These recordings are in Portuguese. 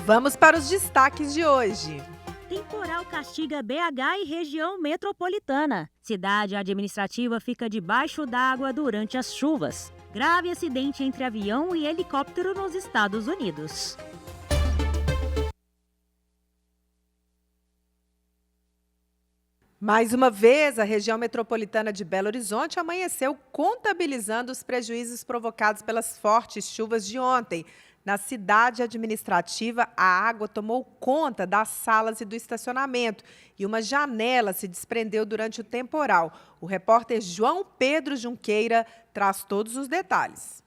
Vamos para os destaques de hoje. Temporal castiga BH e região metropolitana. Cidade administrativa fica debaixo d'água durante as chuvas. Grave acidente entre avião e helicóptero nos Estados Unidos. Mais uma vez, a região metropolitana de Belo Horizonte amanheceu contabilizando os prejuízos provocados pelas fortes chuvas de ontem. Na cidade administrativa, a água tomou conta das salas e do estacionamento e uma janela se desprendeu durante o temporal. O repórter João Pedro Junqueira traz todos os detalhes.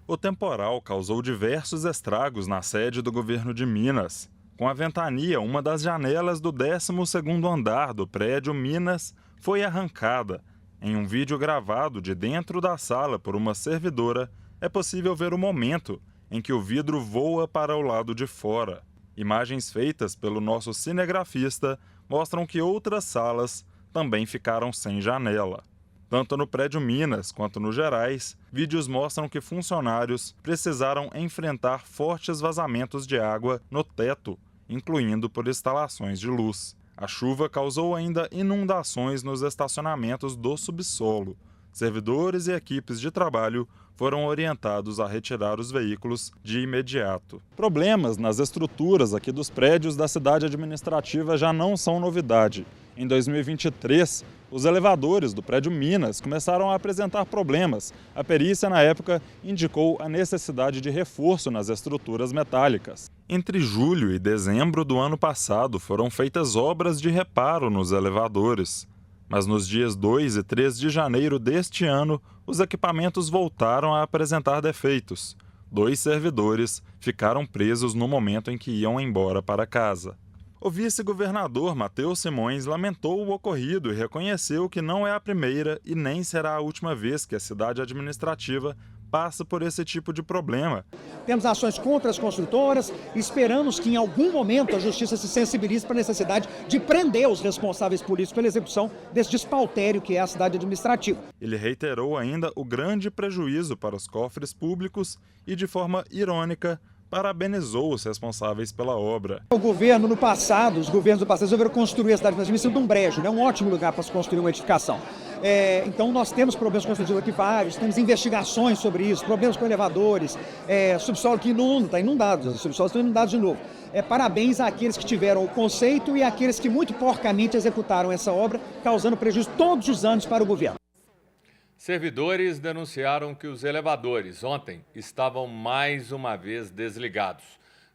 O temporal causou diversos estragos na sede do governo de Minas. Com a ventania, uma das janelas do 12º andar do prédio Minas foi arrancada. Em um vídeo gravado de dentro da sala por uma servidora, é possível ver o momento em que o vidro voa para o lado de fora. Imagens feitas pelo nosso cinegrafista mostram que outras salas também ficaram sem janela. Tanto no prédio Minas quanto no Gerais, vídeos mostram que funcionários precisaram enfrentar fortes vazamentos de água no teto, incluindo por instalações de luz. A chuva causou ainda inundações nos estacionamentos do subsolo. Servidores e equipes de trabalho foram orientados a retirar os veículos de imediato. Problemas nas estruturas aqui dos prédios da cidade administrativa já não são novidade. Em 2023, os elevadores do prédio Minas começaram a apresentar problemas. A perícia, na época, indicou a necessidade de reforço nas estruturas metálicas. Entre julho e dezembro do ano passado, foram feitas obras de reparo nos elevadores. Mas nos dias 2 e 3 de janeiro deste ano, os equipamentos voltaram a apresentar defeitos. 2 servidores ficaram presos no momento em que iam embora para casa. O vice-governador Matheus Simões lamentou o ocorrido e reconheceu que não é a primeira e nem será a última vez que a cidade administrativa passa por esse tipo de problema. Temos ações contra as construtoras e esperamos que em algum momento a justiça se sensibilize para a necessidade de prender os responsáveis políticos pela execução desse despautério que é a cidade administrativa. Ele reiterou ainda o grande prejuízo para os cofres públicos e, de forma irônica, parabenizou os responsáveis pela obra. O governo, no passado, os governos do passado resolveram construir a cidade administrativa de um brejo, né? Um ótimo lugar para se construir uma edificação. Então nós temos problemas construtivos aqui vários, temos investigações sobre isso, problemas com elevadores, subsolo que inunda, está inundado, os subsolos estão inundados de novo. Parabéns àqueles que tiveram o conceito e àqueles que muito porcamente executaram essa obra, causando prejuízo todos os anos para o governo. Servidores denunciaram que os elevadores ontem estavam mais uma vez desligados.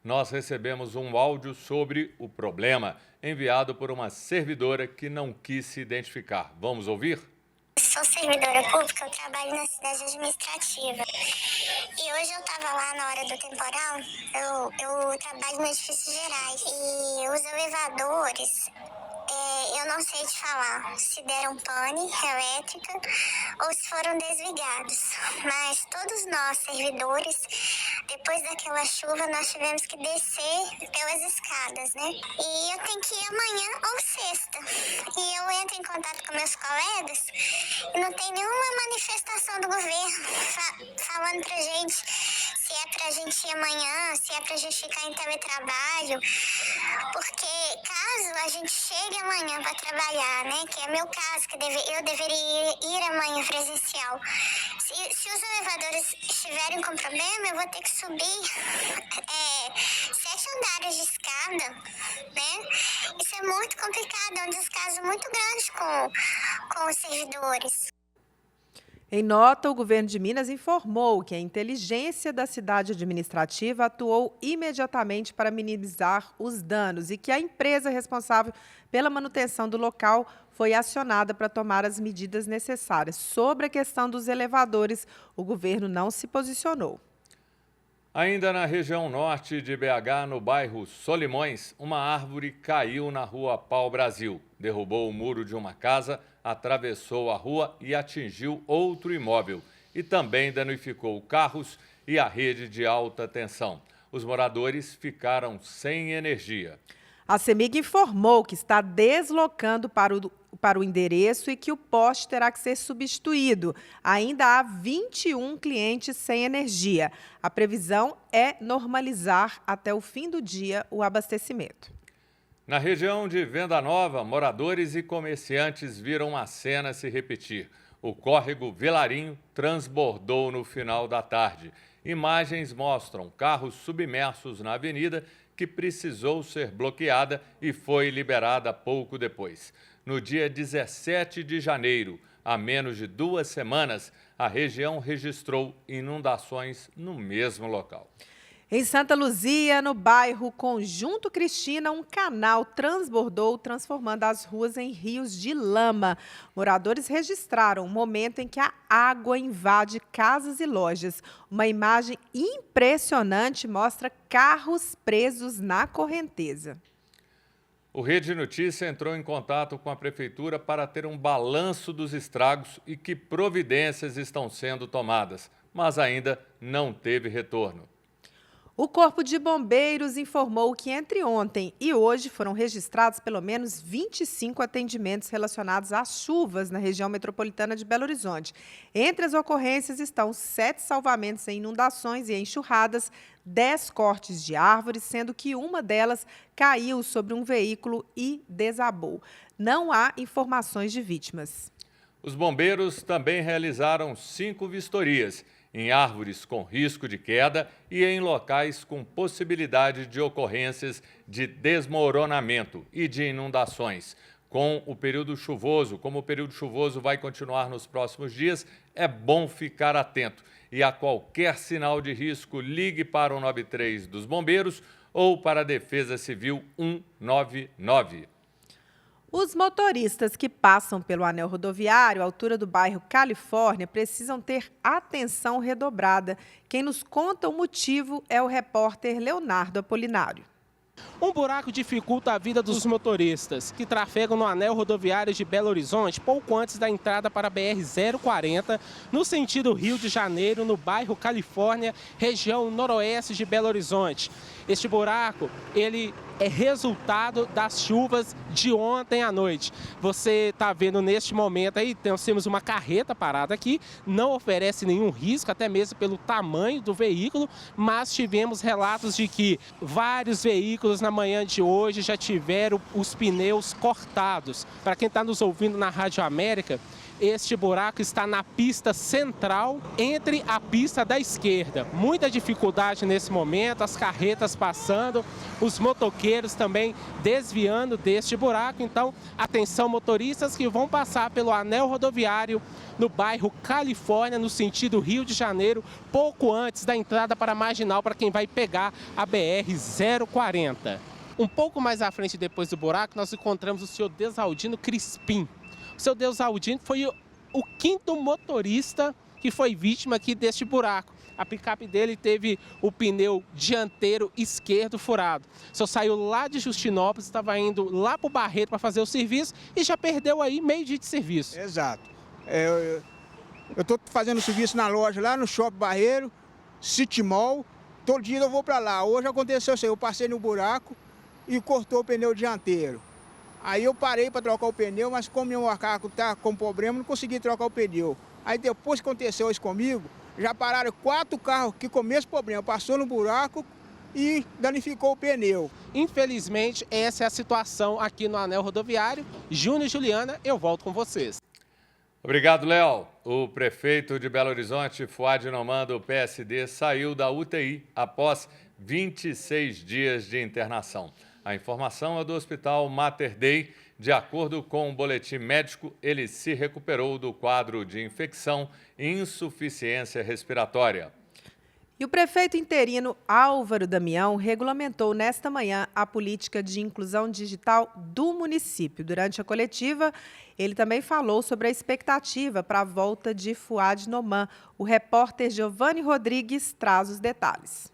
Nós recebemos um áudio sobre o problema, enviado por uma servidora que não quis se identificar. Vamos ouvir? Sou servidora pública, eu trabalho na cidade administrativa. E hoje eu estava lá na hora do temporal, eu trabalho no edifício Gerais. E os elevadores, eu não sei te falar se deram pane elétrica ou se foram desligados. Mas todos nós, servidores, depois daquela chuva, nós tivemos que descer pelas escadas, né? E eu tenho que ir amanhã ou sexta. E eu entro em contato com meus colegas e não tem nenhuma manifestação do governo falando pra gente se é pra gente ir amanhã, se é pra gente ficar em teletrabalho. Porque caso a gente chegue amanhã para trabalhar, né, que é meu caso, que eu deveria ir amanhã presencial. Se os elevadores estiverem com problema, eu vou ter que subir 7 andares de escada, né? Isso é muito complicado, é um descaso muito grande com os servidores. Em nota, o governo de Minas informou que a inteligência da cidade administrativa atuou imediatamente para minimizar os danos e que a empresa responsável pela manutenção do local foi acionada para tomar as medidas necessárias. Sobre a questão dos elevadores, o governo não se posicionou. Ainda na região norte de BH, no bairro Solimões, uma árvore caiu na rua Pau Brasil. Derrubou o muro de uma casa, atravessou a rua e atingiu outro imóvel. E também danificou carros e a rede de alta tensão. Os moradores ficaram sem energia. A CEMIG informou que está deslocando para o endereço e que o poste terá que ser substituído. Ainda há 21 clientes sem energia. A previsão é normalizar até o fim do dia o abastecimento. Na região de Venda Nova, moradores e comerciantes viram a cena se repetir. O córrego Vilarinho transbordou no final da tarde. Imagens mostram carros submersos na avenida que precisou ser bloqueada e foi liberada pouco depois. No dia 17 de janeiro, há menos de 2 semanas, a região registrou inundações no mesmo local. Em Santa Luzia, no bairro Conjunto Cristina, um canal transbordou, transformando as ruas em rios de lama. Moradores registraram o momento em que a água invade casas e lojas. Uma imagem impressionante mostra carros presos na correnteza. O Rede Notícia entrou em contato com a Prefeitura para ter um balanço dos estragos e que providências estão sendo tomadas, mas ainda não teve retorno. O Corpo de Bombeiros informou que entre ontem e hoje foram registrados pelo menos 25 atendimentos relacionados às chuvas na região metropolitana de Belo Horizonte. Entre as ocorrências estão 7 salvamentos em inundações e enxurradas, 10 cortes de árvores, sendo que uma delas caiu sobre um veículo e desabou. Não há informações de vítimas. Os bombeiros também realizaram 5 vistorias em árvores com risco de queda e em locais com possibilidade de ocorrências de desmoronamento e de inundações. Com o período chuvoso, como o período chuvoso vai continuar nos próximos dias, é bom ficar atento. E a qualquer sinal de risco, ligue para o 93 dos bombeiros ou para a Defesa Civil 199. Os motoristas que passam pelo anel rodoviário, à altura do bairro Califórnia, precisam ter atenção redobrada. Quem nos conta o motivo é o repórter Leonardo Apolinário. Um buraco dificulta a vida dos motoristas que trafegam no anel rodoviário de Belo Horizonte pouco antes da entrada para a BR-040, no sentido Rio de Janeiro, no bairro Califórnia, região noroeste de Belo Horizonte. Este buraco, ele é resultado das chuvas de ontem à noite. Você está vendo neste momento aí, temos uma carreta parada aqui, não oferece nenhum risco, até mesmo pelo tamanho do veículo, mas tivemos relatos de que vários veículos na manhã de hoje já tiveram os pneus cortados. Para quem está nos ouvindo na Rádio América, este buraco está na pista central, entre a pista da esquerda. Muita dificuldade nesse momento, as carretas passando, os motoqueiros também desviando deste buraco. Então, atenção motoristas que vão passar pelo anel rodoviário no bairro Califórnia, no sentido Rio de Janeiro, pouco antes da entrada para a Marginal, para quem vai pegar a BR-040. Um pouco mais à frente, depois do buraco, nós encontramos o senhor Desaldino Crispim. O seu Desaldino foi o 5º motorista que foi vítima aqui deste buraco. A picape dele teve o pneu dianteiro esquerdo furado. O senhor saiu lá de Justinópolis, estava indo lá para o Barreto para fazer o serviço e já perdeu aí meio dia de serviço. Exato. Eu estou fazendo serviço na loja lá no Shopping Barreiro, City Mall. Todo dia eu vou para lá. Hoje aconteceu isso aí, eu passei no buraco e cortou o pneu dianteiro. Aí eu parei para trocar o pneu, mas como meu macaco está com problema, não consegui trocar o pneu. Aí depois que aconteceu isso comigo, já pararam 4 carros que com o mesmo problema, passou no buraco e danificou o pneu. Infelizmente, essa é a situação aqui no anel rodoviário. Júnior e Juliana, eu volto com vocês. Obrigado, Léo. O prefeito de Belo Horizonte, Fuad Noman, do PSD, saiu da UTI após 26 dias de internação. A informação é do Hospital Mater Dei. De acordo com o boletim médico, ele se recuperou do quadro de infecção e insuficiência respiratória. E o prefeito interino Álvaro Damião regulamentou nesta manhã a política de inclusão digital do município. Durante a coletiva, ele também falou sobre a expectativa para a volta de Fuad Noman. O repórter Giovanni Rodrigues traz os detalhes.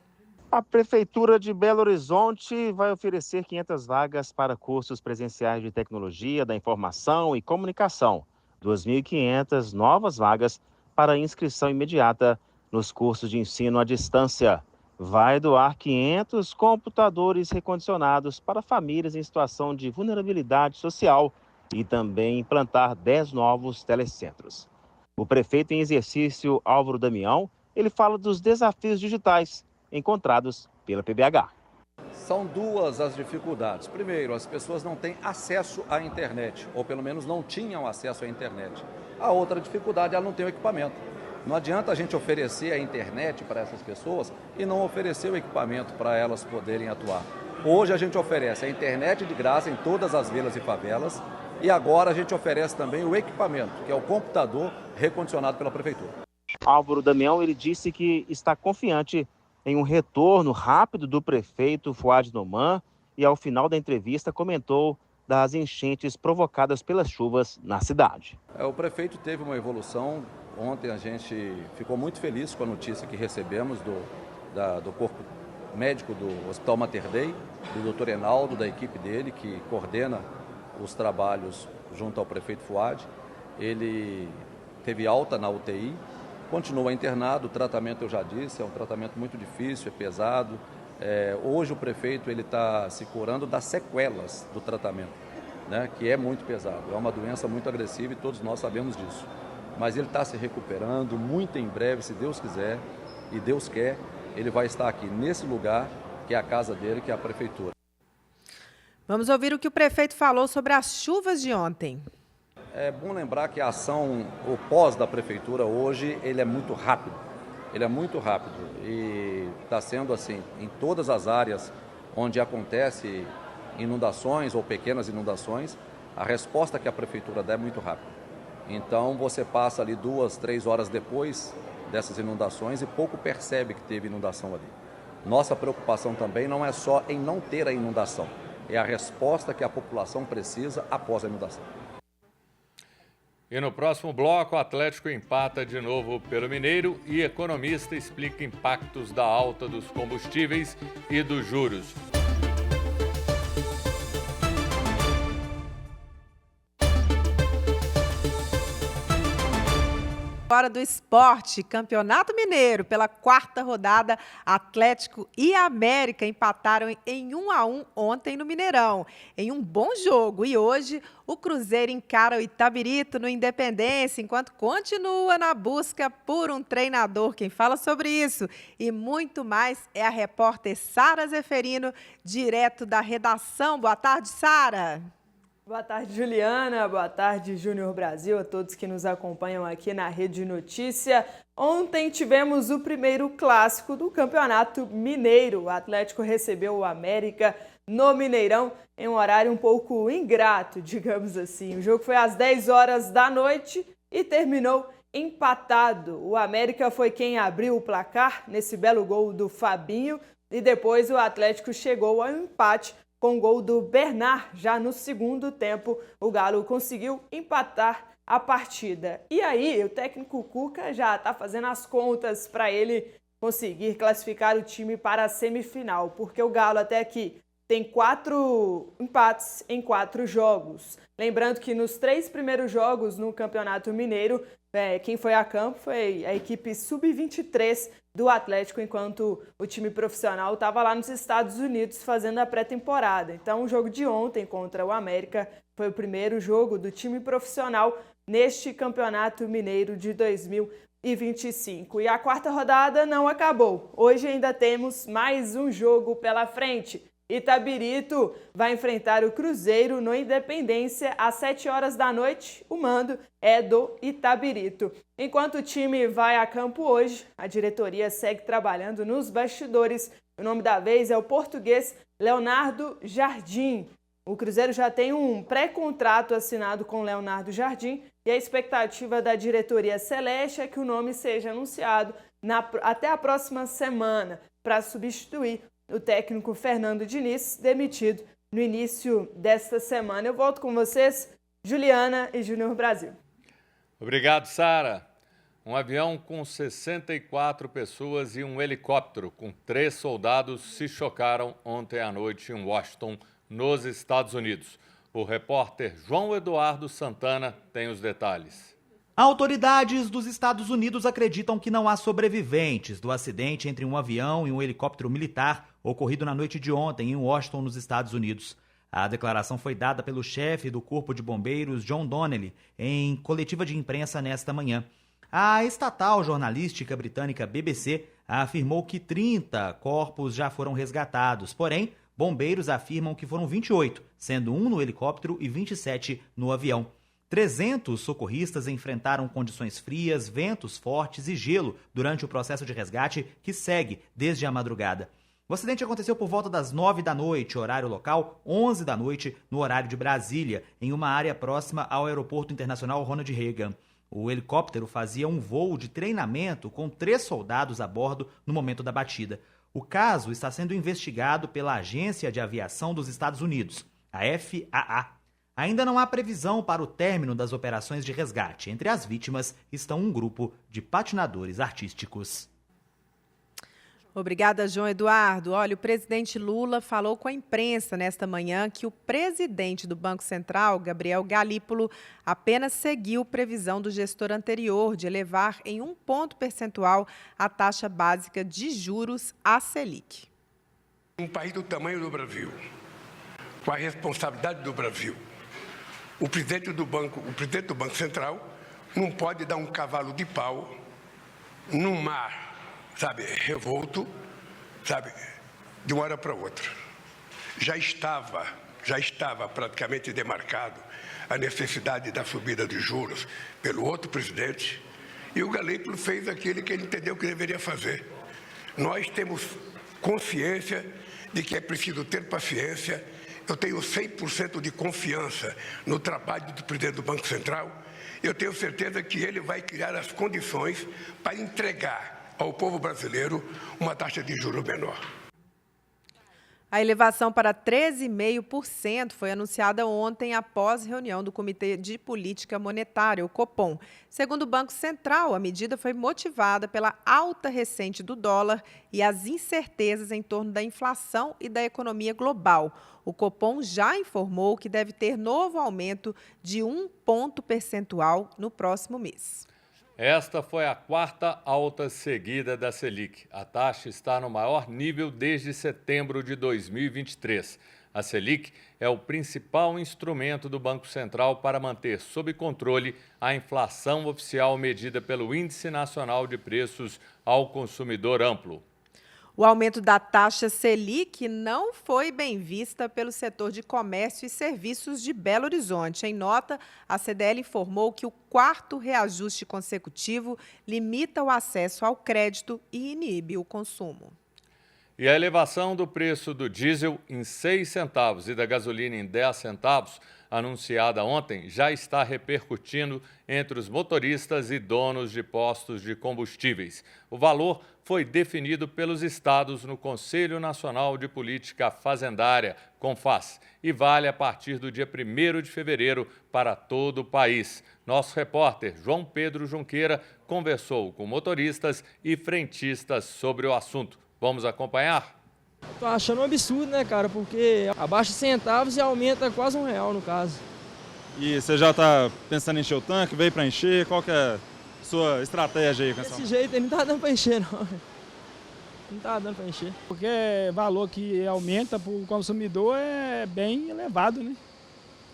A Prefeitura de Belo Horizonte vai oferecer 500 vagas para cursos presenciais de tecnologia da informação e comunicação. 2.500 novas vagas para inscrição imediata nos cursos de ensino à distância. vai doar 500 computadores recondicionados para famílias em situação de vulnerabilidade social e também implantar 10 novos telecentros. O prefeito em exercício, Álvaro Damião, ele fala dos desafios digitais encontrados pela PBH. São duas as dificuldades. Primeiro, as pessoas não têm acesso à internet, ou pelo menos não tinham acesso à internet. A outra dificuldade é ela não ter o equipamento. Não adianta a gente oferecer a internet para essas pessoas e não oferecer o equipamento para elas poderem atuar. Hoje a gente oferece a internet de graça em todas as vilas e favelas e agora a gente oferece também o equipamento, que é o computador recondicionado pela Prefeitura. Álvaro Damião, ele disse que está confiante em um retorno rápido do prefeito Fuad Noman e ao final da entrevista comentou das enchentes provocadas pelas chuvas na cidade. O prefeito teve uma evolução. Ontem a gente ficou muito feliz com a notícia que recebemos do corpo médico do Hospital Mater Dei, do Dr. Enaldo, da equipe dele, que coordena os trabalhos junto ao prefeito Fuad. Ele teve alta na UTI, continua internado, o tratamento eu já disse, é um tratamento muito difícil, é pesado. Hoje o prefeito está se curando das sequelas do tratamento, né, que é muito pesado, é uma doença muito agressiva e todos nós sabemos disso. Mas ele está se recuperando, muito em breve, se Deus quiser, e Deus quer, ele vai estar aqui nesse lugar, que é a casa dele, que é a prefeitura. Vamos ouvir o que o prefeito falou sobre as chuvas de ontem. É bom lembrar que a ação, o pós da prefeitura hoje, ele é muito rápido. Ele é muito rápido e está sendo assim, em todas as áreas onde acontece inundações ou pequenas inundações, a resposta que a prefeitura dá é muito rápida. Então você passa ali 2, 3 horas depois dessas inundações e pouco percebe que teve inundação ali. Nossa preocupação também não é só em não ter a inundação, é a resposta que a população precisa após a inundação. E no próximo bloco, o Atlético empata de novo pelo Mineiro e economista explica impactos da alta dos combustíveis e dos juros. Hora do esporte, Campeonato Mineiro, pela 4ª rodada, Atlético e América empataram em 1-1 ontem no Mineirão, em um bom jogo. E hoje o Cruzeiro encara o Itabirito no Independência, enquanto continua na busca por um treinador. Quem fala sobre isso e muito mais é a repórter Sara Zeferino, direto da redação. Boa tarde, Sara. Boa tarde, Juliana. Boa tarde, Júnior Brasil, a todos que nos acompanham aqui na Rede Notícia. Ontem tivemos o primeiro clássico do Campeonato Mineiro. O Atlético recebeu o América no Mineirão em um horário um pouco ingrato, digamos assim. O jogo foi às 10 horas da noite e terminou empatado. O América foi quem abriu o placar nesse belo gol do Fabinho e depois o Atlético chegou ao empate com o gol do Bernard. Já no segundo tempo, o Galo conseguiu empatar a partida. E aí, o técnico Cuca já está fazendo as contas para ele conseguir classificar o time para a semifinal, porque o Galo até aqui tem 4 empates em 4 jogos. Lembrando que nos 3 primeiros jogos no Campeonato Mineiro, quem foi a campo foi a equipe Sub-23 do Atlético, enquanto o time profissional estava lá nos Estados Unidos fazendo a pré-temporada. Então, o jogo de ontem contra o América foi o primeiro jogo do time profissional neste Campeonato Mineiro de 2025. E a 4ª rodada não acabou. Hoje ainda temos mais um jogo pela frente. Itabirito vai enfrentar o Cruzeiro no Independência às 7 horas da noite. O mando é do Itabirito. Enquanto o time vai a campo hoje, a diretoria segue trabalhando nos bastidores. O nome da vez é o português Leonardo Jardim. O Cruzeiro já tem um pré-contrato assinado com Leonardo Jardim e a expectativa da diretoria celeste é que o nome seja anunciado até a próxima semana para substituir o técnico Fernando Diniz, demitido no início desta semana. Eu volto com vocês, Juliana e Júnior Brasil. Obrigado, Sara. Um avião com 64 pessoas e um helicóptero com 3 soldados se chocaram ontem à noite em Washington, nos Estados Unidos. O repórter João Eduardo Santana tem os detalhes. Autoridades dos Estados Unidos acreditam que não há sobreviventes do acidente entre um avião e um helicóptero militar ocorrido na noite de ontem em Washington, nos Estados Unidos. A declaração foi dada pelo chefe do Corpo de Bombeiros, John Donnelly, em coletiva de imprensa nesta manhã. A estatal jornalística britânica BBC afirmou que 30 corpos já foram resgatados, porém, bombeiros afirmam que foram 28, sendo um no helicóptero e 27 no avião. 300 socorristas enfrentaram condições frias, ventos fortes e gelo durante o processo de resgate que segue desde a madrugada. O acidente aconteceu por volta das 9 da noite, horário local, 11 da noite, no horário de Brasília, em uma área próxima ao Aeroporto Internacional Ronald Reagan. O helicóptero fazia um voo de treinamento com 3 soldados a bordo no momento da batida. O caso está sendo investigado pela Agência de Aviação dos Estados Unidos, a FAA. Ainda não há previsão para o término das operações de resgate. Entre as vítimas estão um grupo de patinadores artísticos. Obrigada, João Eduardo. Olha, o presidente Lula falou com a imprensa nesta manhã que o presidente do Banco Central, Gabriel Galípolo, apenas seguiu previsão do gestor anterior de elevar em 1 ponto percentual a taxa básica de juros, a Selic. Um país do tamanho do Brasil, com a responsabilidade do Brasil, o presidente do Banco Central não pode dar um cavalo de pau num mar, revolto, de uma hora para outra. Já estava praticamente demarcado a necessidade da subida de juros pelo outro presidente, e o Galípolo fez aquilo que ele entendeu que deveria fazer. Nós temos consciência de que é preciso ter paciência. Eu tenho 100% de confiança no trabalho do presidente do Banco Central. Eu tenho certeza que ele vai criar as condições para entregar ao povo brasileiro uma taxa de juros menor. A elevação para 13,5% foi anunciada ontem após reunião do Comitê de Política Monetária, o Copom. Segundo o Banco Central, a medida foi motivada pela alta recente do dólar e as incertezas em torno da inflação e da economia global. O Copom já informou que deve ter novo aumento de 1 ponto percentual no próximo mês. Esta foi a 4ª alta seguida da Selic. A taxa está no maior nível desde setembro de 2023. A Selic é o principal instrumento do Banco Central para manter sob controle a inflação oficial medida pelo Índice Nacional de Preços ao Consumidor Amplo. O aumento da taxa Selic não foi bem vista pelo setor de comércio e serviços de Belo Horizonte. Em nota, a CDL informou que o 4º reajuste consecutivo limita o acesso ao crédito e inibe o consumo. E a elevação do preço do diesel em 6 centavos e da gasolina em 10 centavos, anunciada ontem, já está repercutindo entre os motoristas e donos de postos de combustíveis. O valor foi definido pelos estados no Conselho Nacional de Política Fazendária, CONFAS, e vale a partir do dia 1º de fevereiro para todo o país. Nosso repórter João Pedro Junqueira conversou com motoristas e frentistas sobre o assunto. Vamos acompanhar? Tô achando um absurdo, né, cara? Porque abaixa centavos e aumenta quase R$1, no caso. E você já está pensando em encher o tanque? Veio para encher? Qual que é a sua estratégia aí? Desse jeito aí não tá dando para encher, não. Não tá dando para encher. Porque o valor que aumenta para o consumidor é bem elevado, né?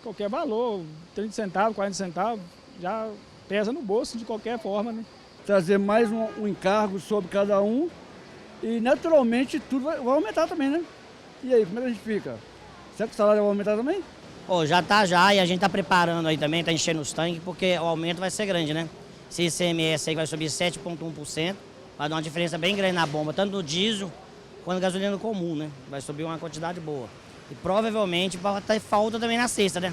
Qualquer valor, 30 centavos, 40 centavos, já pesa no bolso de qualquer forma, né? Trazer mais um encargo sobre cada um. E naturalmente tudo vai aumentar também, né? E aí, como é que a gente fica? Será que o salário vai aumentar também? Já e a gente tá preparando aí também, tá enchendo os tanques, porque o aumento vai ser grande, né? Esse ICMS aí vai subir 7,1%, vai dar uma diferença bem grande na bomba, tanto no diesel quanto no gasolina comum, né? Vai subir uma quantidade boa. E provavelmente vai ter falta também na sexta, né?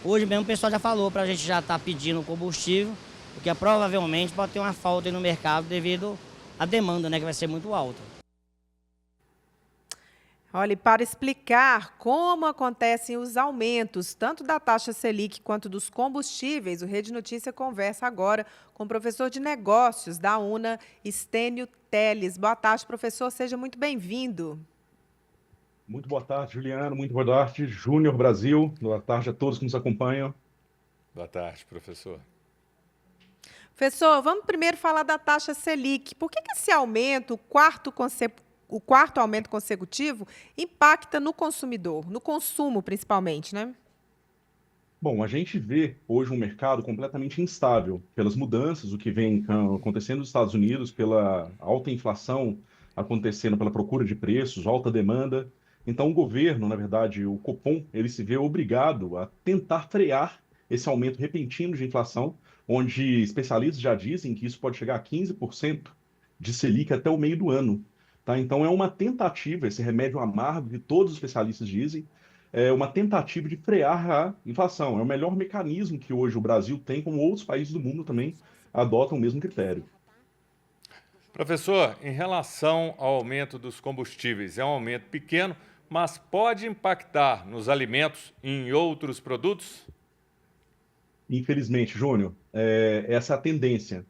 Hoje mesmo o pessoal já falou pra gente já tá pedindo combustível, porque provavelmente pode ter uma falta aí no mercado devido à demanda, né? Que vai ser muito alta. Olha, e para explicar como acontecem os aumentos, tanto da taxa Selic quanto dos combustíveis, o Rede Notícia conversa agora com o professor de negócios da UNA, Estênio Teles. Boa tarde, professor, seja muito bem-vindo. Muito boa tarde, Juliano, muito boa tarde, Júnior Brasil, boa tarde a todos que nos acompanham. Boa tarde, professor. Professor, vamos primeiro falar da taxa Selic. Por que esse aumento, o quarto aumento consecutivo, impacta no consumidor, no consumo principalmente, né? Bom, a gente vê hoje um mercado completamente instável pelas mudanças, o que vem acontecendo nos Estados Unidos, pela alta inflação acontecendo, pela procura de preços, alta demanda. Então, o governo, na verdade, o Copom, ele se vê obrigado a tentar frear esse aumento repentino de inflação, onde especialistas já dizem que isso pode chegar a 15% de Selic até o meio do ano. Tá? Então, é uma tentativa, esse remédio amargo que todos os especialistas dizem, é uma tentativa de frear a inflação. É o melhor mecanismo que hoje o Brasil tem, como outros países do mundo também adotam o mesmo critério. Professor, em relação ao aumento dos combustíveis, é um aumento pequeno, mas pode impactar nos alimentos e em outros produtos? Infelizmente, Júnior, essa é a tendência.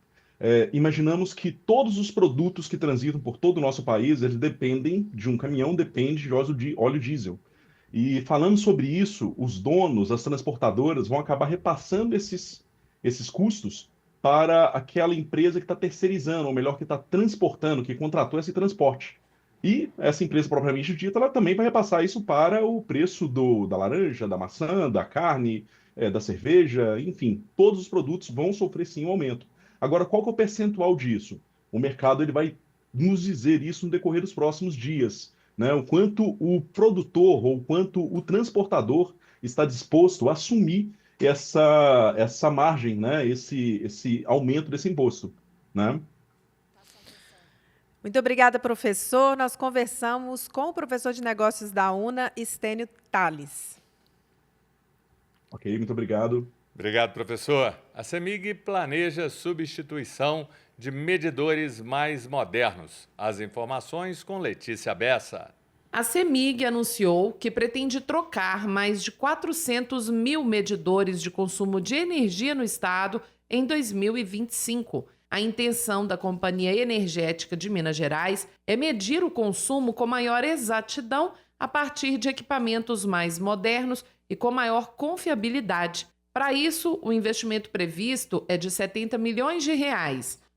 Imaginamos que todos os produtos que transitam por todo o nosso país, eles dependem de um caminhão, depende de óleo diesel. E falando sobre isso, os donos, as transportadoras vão acabar repassando esses custos para aquela empresa que está terceirizando, ou melhor, que está transportando, que contratou esse transporte. E essa empresa propriamente dita, ela também vai repassar isso para o preço da laranja, da maçã, da carne, da cerveja, enfim, todos os produtos vão sofrer sim um aumento. Agora, qual que é o percentual disso? O mercado ele vai nos dizer isso no decorrer dos próximos dias, né? O quanto o produtor ou o quanto o transportador está disposto a assumir essa margem, né? Esse aumento desse imposto, né? Muito obrigada, professor. Nós conversamos com o professor de negócios da UNA, Estênio Tales. Ok, muito obrigado. Obrigado, professor. A CEMIG planeja substituição de medidores mais modernos. As informações com Letícia Bessa. A CEMIG anunciou que pretende trocar mais de 400 mil medidores de consumo de energia no estado em 2025. A intenção da Companhia Energética de Minas Gerais é medir o consumo com maior exatidão a partir de equipamentos mais modernos e com maior confiabilidade. Para isso, o investimento previsto é de R$ 70 milhões.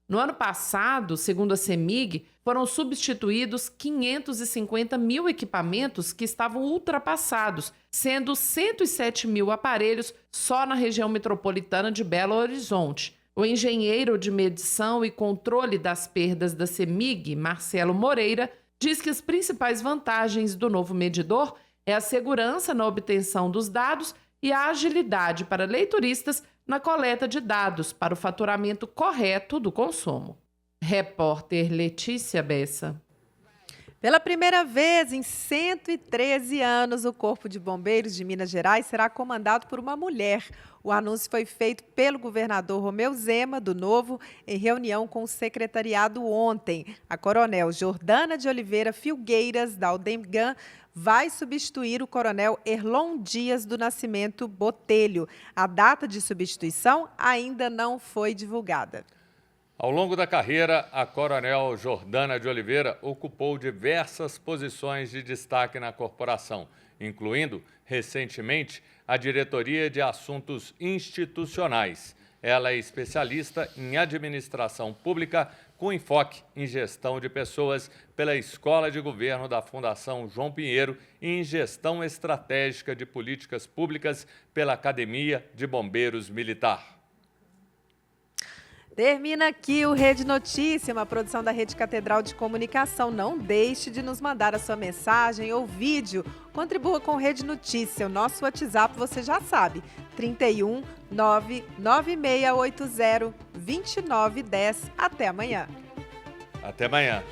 No ano passado, segundo a CEMIG, foram substituídos 550 mil equipamentos que estavam ultrapassados, sendo 107 mil aparelhos só na região metropolitana de Belo Horizonte. O engenheiro de medição e controle das perdas da CEMIG, Marcelo Moreira, diz que as principais vantagens do novo medidor é a segurança na obtenção dos dados e a agilidade para leituristas na coleta de dados para o faturamento correto do consumo. Repórter Letícia Bessa. Pela primeira vez em 113 anos, o Corpo de Bombeiros de Minas Gerais será comandado por uma mulher. O anúncio foi feito pelo governador Romeu Zema, do Novo, em reunião com o secretariado ontem. A coronel Jordana de Oliveira Filgueiras, da Aldemgan, vai substituir o coronel Erlon Dias do Nascimento Botelho. A data de substituição ainda não foi divulgada. Ao longo da carreira, a coronel Jordana de Oliveira ocupou diversas posições de destaque na corporação, incluindo, recentemente, a Diretoria de Assuntos Institucionais. Ela é especialista em administração pública com enfoque em gestão de pessoas pela Escola de Governo da Fundação João Pinheiro e em gestão estratégica de políticas públicas pela Academia de Bombeiros Militar. Termina aqui o Rede Notícia, uma produção da Rede Catedral de Comunicação. Não deixe de nos mandar a sua mensagem ou vídeo. Contribua com Rede Notícia. O nosso WhatsApp você já sabe, 31 99680 2910. Até amanhã. Até amanhã.